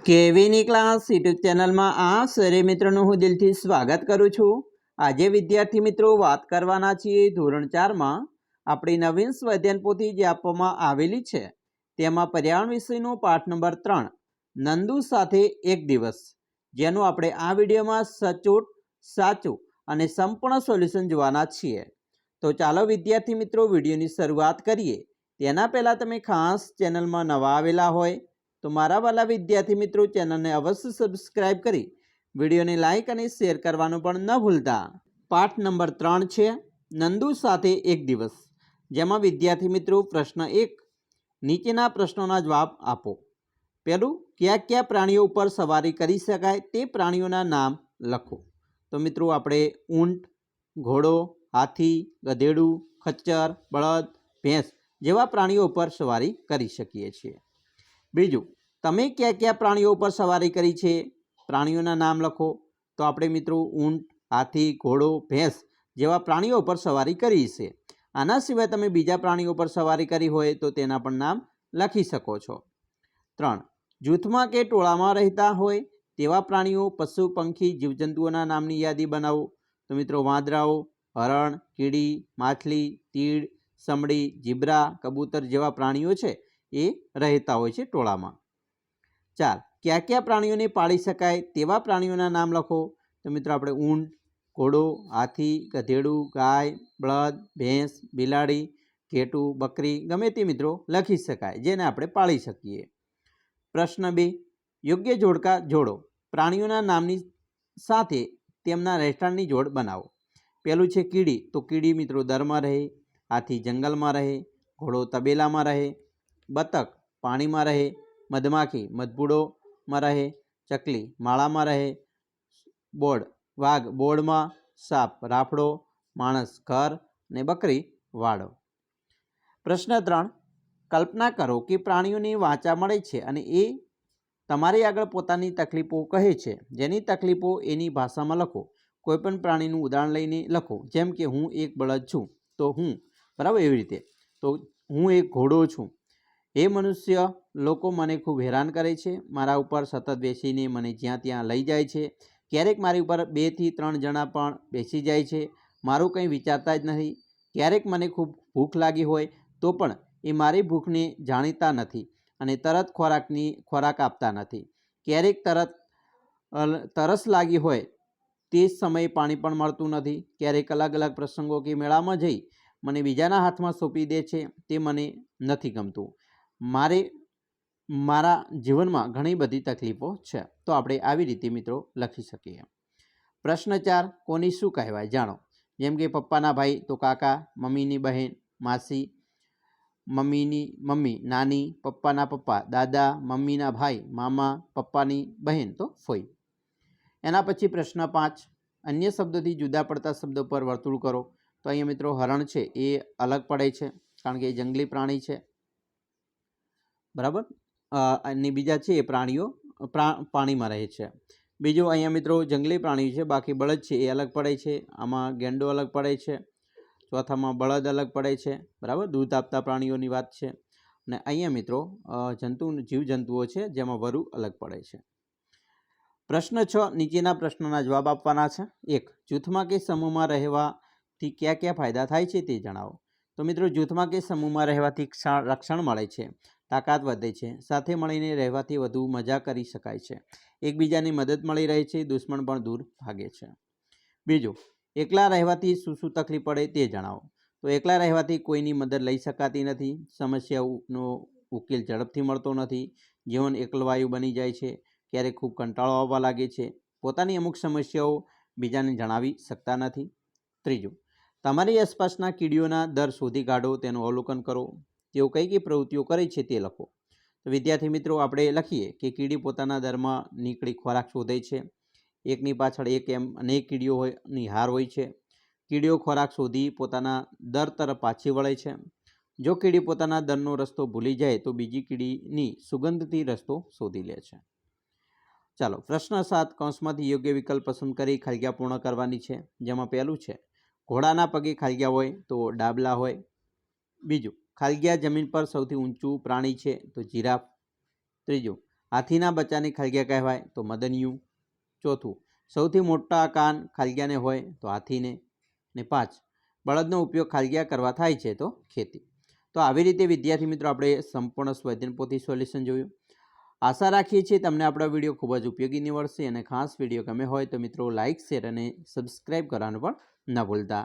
કેવીની class YouTube ચેનલમાં આ સરે મિત્રોનું હું દિલથી સ્વાગત કરું છું। આજે વિદ્યાર્થી મિત્રો વાત કરવાના છીએ ધોરણ 4માં આપણી નવીન સ્વાધ્યાયન પોથી જે આપવામાં આવેલી છે તેમાં પર્યાવરણ વિષયનો પાઠ નંબર 3 નંદુ સાથે એક દિવસ, જેનું આપણે આ વિડીયોમાં સચોટ, સાચું અને સંપૂર્ણ સોલ્યુશન જોવાના છીએ। તો ચાલો વિદ્યાર્થી મિત્રો વિડીયોની શરૂઆત કરીએ। તેના પહેલાં તમે ખાસ ચેનલમાં નવા આવેલા હોય તો મારા વાલા વિદ્યાર્થી મિત્રો ચેનલને અવશ્ય સબસ્ક્રાઇબ કરી વિડીયોને લાઇક અને શેર કરવાનું પણ ન ભૂલતા। પાઠ નંબર 3 છે નંદુ સાથે એક દિવસ, જેમાં વિદ્યાર્થી મિત્રો પ્રશ્ન 1, નીચેના પ્રશ્નોના જવાબ આપો। પહેલું, કયા કયા પ્રાણીઓ ઉપર સવારી કરી શકાય તે પ્રાણીઓના નામ લખો। તો મિત્રો આપણે ઊંટ, ઘોડો, હાથી, ગધેડું, ખચ્ચર, બળદ, ભેંસ જેવા પ્રાણીઓ ઉપર સવારી કરી શકીએ છીએ। બીજું, તમે કયા કયા પ્રાણીઓ ઉપર સવારી કરી છે પ્રાણીઓના નામ લખો। તો આપણે મિત્રો ઊંટ, હાથી, ઘોડો, ભેંસ જેવા પ્રાણીઓ ઉપર સવારી કરી છે। આના સિવાય તમે બીજા પ્રાણીઓ પર સવારી કરી હોય તો તેના પણ નામ લખી શકો છો। 3, જૂથમાં કે ટોળામાં રહેતા હોય તેવા પ્રાણીઓ, પશુ, પંખી, જીવજંતુઓના નામની યાદી બનાવો। તો મિત્રો વાંદરાઓ, હરણ, કીડી, માછલી, તીડ, સમડી, જીબ્રા, કબૂતર જેવા પ્રાણીઓ છે એ રહેતા હોય છે ટોળામાં। 4, કયા કયા પ્રાણીઓને પાળી શકાય તેવા પ્રાણીઓના નામ લખો। તો મિત્રો આપણે ઊંટ, ઘોડો, હાથી, ગધેડું, ગાય, બળદ, ભેંસ, બિલાડી, ઘેટું, બકરી ગમે તે મિત્રો લખી શકાય જેને આપણે પાળી શકીએ। પ્રશ્ન 2, યોગ્ય જોડકા જોડો। પ્રાણીઓના નામની સાથે તેમના રહેઠાણની જોડ બનાવો। પહેલું છે કીડી, તો કીડી મિત્રો દરમાં રહે, હાથી જંગલમાં રહે, ઘોડો તબેલામાં રહે, બતક પાણીમાં રહે, મધમાખી મધપૂડોમાં રહે, ચકલી માળામાં રહે, વાઘ બોર્ડમાં, સાપ રાફડો, માણસ ઘર અને બકરી વાડો। પ્રશ્ન 3, કલ્પના કરો કે પ્રાણીઓની વાચા મળે છે અને એ તમારી આગળ પોતાની તકલીફો કહે છે, જેની તકલીફો એની ભાષામાં લખો। કોઈપણ પ્રાણીનું ઉદાહરણ લઈને લખો, જેમ કે હું એક બળદ છું તો હું, બરાબર, એવી રીતે તો હું એક ઘોડો છું, એ મનુષ્ય લોકો મને ખૂબ હેરાન કરે છે, મારા ઉપર સતત બેસીને મને જ્યાં ત્યાં લઈ જાય છે, ક્યારેક મારી ઉપર 2 થી 3 જણા પણ બેસી જાય છે, મારું કંઈ વિચારતા જ નથી, ક્યારેક મને ખૂબ ભૂખ લાગી હોય તો પણ એ મારી ભૂખને જાણીતા નથી અને તરત ખોરાક આપતા નથી, ક્યારેક તરસ લાગી હોય તે જ સમયે પાણી પણ મળતું નથી, ક્યારેક અલગ અલગ પ્રસંગો કે મેળામાં જઈ મને બીજાના હાથમાં સોંપી દે છે, તે મને નથી ગમતું, મારા જીવનમાં ઘણી બધી તકલીફો છે। તો આપણે આવી રીતે મિત્રો લખી શકીએ। પ્રશ્ન 4, કોની શું કહેવાય જાણો। જેમ કે પપ્પાના ભાઈ તો કાકા, મમ્મીની બહેન માસી, મમ્મીની મમ્મી નાની, પપ્પાના પપ્પા દાદા, મમ્મીના ભાઈ મામા, પપ્પાની બહેન તો ફોઈ। એના પછી પ્રશ્ન 5, અન્ય શબ્દોથી જુદા પડતા શબ્દો પર વર્તુળ કરો। તો અહીંયા મિત્રો હરણ છે એ અલગ પડે છે કારણ કે એ જંગલી પ્રાણી છે, બરાબર, અને બીજા છે એ પ્રાણીઓ પાણીમાં રહે છે। બીજું અહીંયા મિત્રો જંગલી પ્રાણી છે, બાકી બળદ છે એ અલગ પડે છે, આમાં ગેંડો અલગ પડે છે, ચોથામાં બળદ અલગ પડે છે, બરાબર, દૂધ આપતા પ્રાણીઓની વાત છે। અને અહીંયા મિત્રો જીવજંતુઓ છે જેમાં વરુ અલગ પડે છે। પ્રશ્ન 6, નીચેના પ્રશ્નોના જવાબ આપવાના છે। 1, જૂથમાં કે સમૂહમાં રહેવાથી કયા કયા ફાયદા થાય છે તે જણાવો। તો મિત્રો જૂથમાં કે સમૂહમાં રહેવાથી રક્ષણ મળે છે, તાકાત વધે છે, સાથે મળીને રહેવાથી વધુ મજા કરી શકાય છે, એકબીજાની મદદ મળી રહે છે, દુશ્મન પણ દૂર ભાગે છે। બીજું, એકલા રહેવાથી શું શું તકલીફ પડે તે જણાવો। તો એકલા રહેવાથી કોઈની મદદ લઈ શકાતી નથી, સમસ્યાઓનો ઉકેલ ઝડપથી મળતો નથી, જીવન એકલવાયુ બની જાય છે, ક્યારેક ખૂબ કંટાળો આવવા લાગે છે, પોતાની અમુક સમસ્યાઓ બીજાને જણાવી શકતા નથી। ત્રીજું, તમારી આસપાસના કીડીઓના દર શોધી કાઢો, તેનું અવલોકન કરો, તેઓ કઈ કઈ પ્રવૃત્તિઓ કરે છે તે લખો। તો વિદ્યાર્થી મિત્રો આપણે લખીએ કે કીડી પોતાના દરમાં નીકળી ખોરાક શોધે છે, એકની પાછળ એક એમ અનેક કીડીઓની હાર હોય છે, કીડીઓ ખોરાક શોધી પોતાના દર તરફ પાછી વળે છે, જો કીડી પોતાના દરનો રસ્તો ભૂલી જાય તો બીજી કીડીની સુગંધથી રસ્તો શોધી લે છે। ચાલો પ્રશ્ન 7, કૌંસમાંથી યોગ્ય વિકલ્પ પસંદ કરી ખાલીજગ્યા પૂર્ણ કરવાની છે, જેમાં પહેલું છે ઘોડાના પગે ખાલીજગ્યા હોય તો ડાબલા હોય। બીજું, ખાલીજગ્યા જમીન પર સૌથી ઊંચું પ્રાણી છે તો જીરાફ। ત્રીજું, હાથીના બચ્ચાને ખાલગ્યા કહેવાય તો મદનિયું. ચોથું, સૌથી મોટા કાન ખાલગ્યાને હોય તો હાથીને. ને 5, બળદનો ઉપયોગ ખાલગ્યા કરવા થાય છે તો ખેતી. તો આવી રીતે વિદ્યાર્થી મિત્રો આપણે સંપૂર્ણ સ્વાધ્યાય પોથી સોલ્યુશન જોયું. આશા રાખીએ છીએ તમને આપણો વિડીયો ખૂબ જ ઉપયોગી નીવડશે અને ખાસ વિડીયો ગમે હોય તો મિત્રો લાઇક, શેર અને સબસ્ક્રાઈબ કરવાનું પણ ન ભૂલતા.